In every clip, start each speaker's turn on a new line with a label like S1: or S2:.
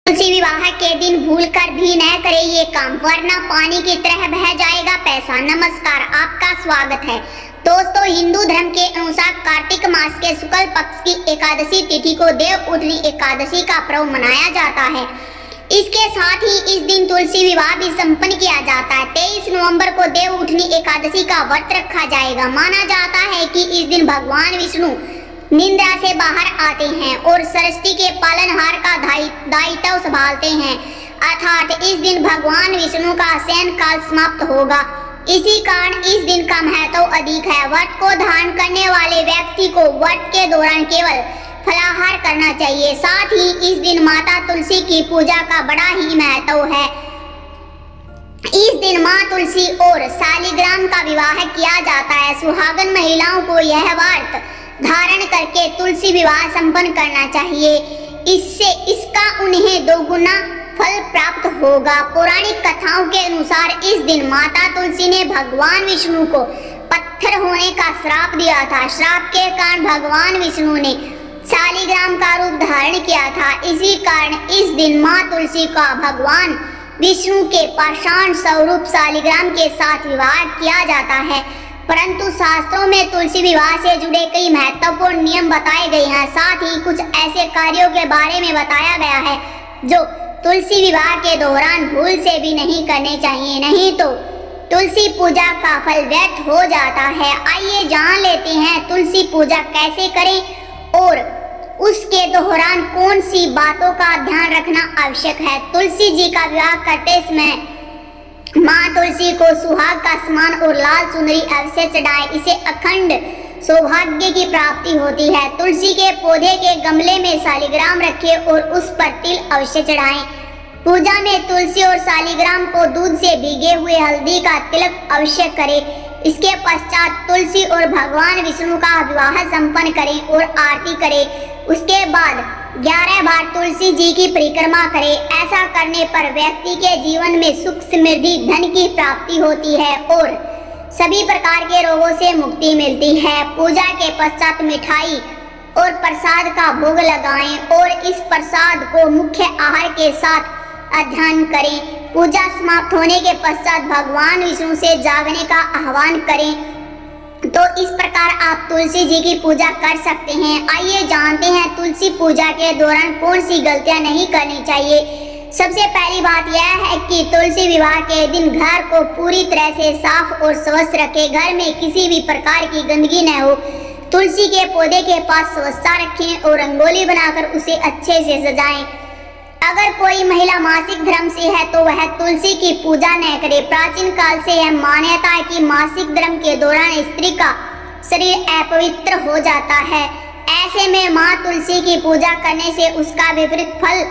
S1: तुलसी विवाह के दिन भूलकर भी न करे ये काम, वरना पानी की तरह बह जाएगा पैसा। नमस्कार, आपका स्वागत है। दोस्तों, हिंदू धर्म के अनुसार कार्तिक मास के शुक्ल पक्ष की एकादशी तिथि को देवउठनी एकादशी का पर्व मनाया जाता है। इसके साथ ही इस दिन तुलसी विवाह भी संपन्न किया जाता है। 23 नवंबर को देवउठनी एकादशी का व्रत रखा जाएगा। माना जाता है कि इस दिन भगवान विष्णु निंद्रा से बाहर आते हैं और सृष्टि के पालनहार का दायित्व संभालते हैं, अर्थात इस दिन भगवान विष्णु का शयन काल समाप्त होगा। इसी कारण इस दिन का महत्व अधिक है। व्रत को धारण करने वाले व्यक्ति को व्रत के दौरान केवल फलाहार करना चाहिए। साथ ही इस दिन माता तुलसी की पूजा का बड़ा ही महत्व है। इस दिन माँ तुलसी और शालिग्राम का विवाह किया जाता है। सुहागन महिलाओं को यह व्रत धारण करके तुलसी विवाह संपन्न करना चाहिए। इसका उन्हें दोगुना फल प्राप्त होगा। पौराणिक कथाओं के अनुसार इस दिन माता तुलसी ने भगवान विष्णु को पत्थर होने का श्राप दिया था। श्राप के कारण भगवान विष्णु ने शालिग्राम का रूप धारण किया था। इसी कारण इस दिन माँ तुलसी का भगवान विष्णु के पाषाण स्वरूप शालिग्राम के साथ विवाह किया जाता है। परंतु शास्त्रों में तुलसी विवाह से जुड़े कई महत्वपूर्ण नियम बताए गए हैं। साथ ही कुछ ऐसे कार्यों के बारे में बताया गया है जो तुलसी विवाह के दौरान भूल से भी नहीं करने चाहिए, नहीं तो तुलसी पूजा का फल व्यर्थ हो जाता है। आइए जान लेते हैं तुलसी पूजा कैसे करें और उसके दौरान कौन सी बातों का ध्यान रखना आवश्यक है। तुलसी जी का विवाह करते समय माँ तुलसी को सुहाग का समान और लाल चुनरी अवश्य चढ़ाएं। इसे अखंड सौभाग्य की प्राप्ति होती है। तुलसी के पौधे के गमले में शालिग्राम रखें और उस पर तिल अवश्य चढ़ाएं। पूजा में तुलसी और शालिग्राम को दूध से भीगे हुए हल्दी का तिलक अवश्य करें। इसके पश्चात तुलसी और भगवान विष्णु का विवाह संपन्न करें और आरती करें। उसके बाद 11 बार तुलसी जी की परिक्रमा करें। ऐसा करने पर व्यक्ति के जीवन में सुख, समृद्धि, धन की प्राप्ति होती है और सभी प्रकार के रोगों से मुक्ति मिलती है। पूजा के पश्चात मिठाई और प्रसाद का भोग लगाएं और इस प्रसाद को मुख्य आहार के साथ अध्ययन करें। पूजा समाप्त होने के पश्चात भगवान विष्णु से जागने का आह्वान करें। तो इस प्रकार आप तुलसी जी की पूजा कर सकते हैं। आइए जानते हैं तुलसी पूजा के दौरान कौन सी गलतियां नहीं करनी चाहिए। सबसे पहली बात यह है कि तुलसी विवाह के दिन घर को पूरी तरह से साफ और स्वच्छ रखें। घर में किसी भी प्रकार की गंदगी न हो। तुलसी के पौधे के पास स्वच्छता रखें और रंगोली बनाकर उसे अच्छे से सजाएं। अगर कोई महिला मासिक धर्म से है तो वह तुलसी की पूजा न करे। प्राचीन काल से यह मान्यता है कि मासिक धर्म के दौरान स्त्री का शरीर अपवित्र हो जाता है। ऐसे में माँ तुलसी की पूजा करने से उसका विपरीत फल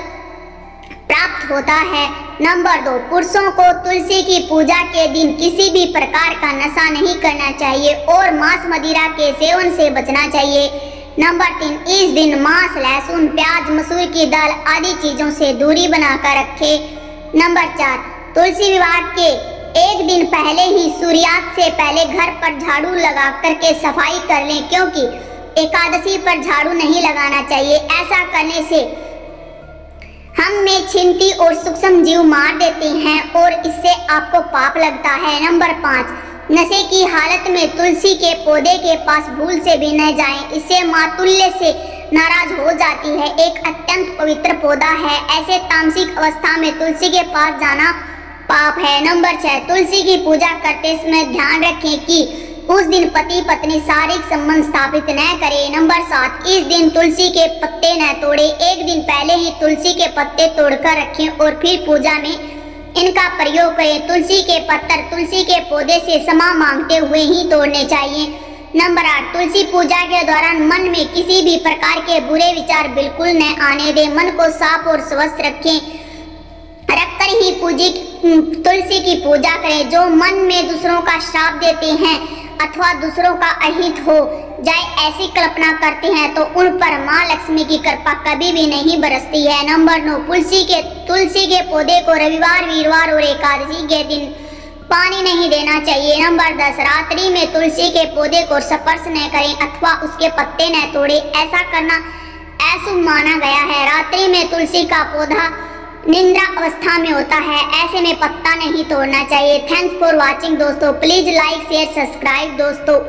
S1: प्राप्त होता है। नंबर 2, पुरुषों को तुलसी की पूजा के दिन किसी भी प्रकार का नशा नहीं करना चाहिए और मांस मदिरा के सेवन से बचना चाहिए। नंबर 3, इस दिन मांस, लहसुन, प्याज, मसूर की दाल आदि चीजों से दूरी बनाकर रखें। नंबर 4, तुलसी विवाह के एक दिन पहले ही सूर्यास्त से पहले घर पर झाड़ू लगा करके सफाई कर लें, क्योंकि एकादशी पर झाड़ू नहीं लगाना चाहिए। ऐसा करने से हम में छिंटी और सूक्ष्म जीव मार देते हैं और इससे आपको पाप लगता है। नंबर 5, नशे की हालत में तुलसी के पौधे के पास भूल से भी न जाएं। इससे मातुल्य से नाराज हो जाती है। एक अत्यंत पवित्र पौधा है। ऐसे तामसिक अवस्था में तुलसी के पास जाना पाप है। नंबर 6, तुलसी की पूजा करते समय ध्यान रखें कि उस दिन पति पत्नी शारीरिक संबंध स्थापित न करें। नंबर 7, इस दिन तुलसी के पत्ते न तोड़ें। एक दिन पहले ही तुलसी के पत्ते तोड़कर रखें और फिर पूजा में इनका प्रयोग करें। तुलसी के पत्तर तुलसी के पौधे से क्षमा मांगते हुए ही तोड़ने चाहिए। नंबर 8, तुलसी पूजा के दौरान मन में किसी भी प्रकार के बुरे विचार बिल्कुल न आने दें। मन को साफ और स्वस्थ रखकर ही तुलसी की पूजा करें। जो मन में दूसरों का श्राप देते हैं अथवा दूसरों का अहित हो जाए ऐसी कल्पना करते हैं तो उन पर माँ लक्ष्मी की कृपा कभी भी नहीं बरसती है। नंबर 9, तुलसी के पौधे को रविवार, वीरवार और एकादशी के दिन पानी नहीं देना चाहिए। नंबर 10, रात्रि में तुलसी के पौधे को स्पर्श न करें अथवा उसके पत्ते न तोड़ें। ऐसा करना अशुभ माना गया है। रात्रि में तुलसी का पौधा निद्रा अवस्था में होता है, ऐसे में पत्ता नहीं तोड़ना चाहिए। थैंक्स फॉर वॉचिंग दोस्तों, प्लीज लाइक शेयर सब्सक्राइब दोस्तों।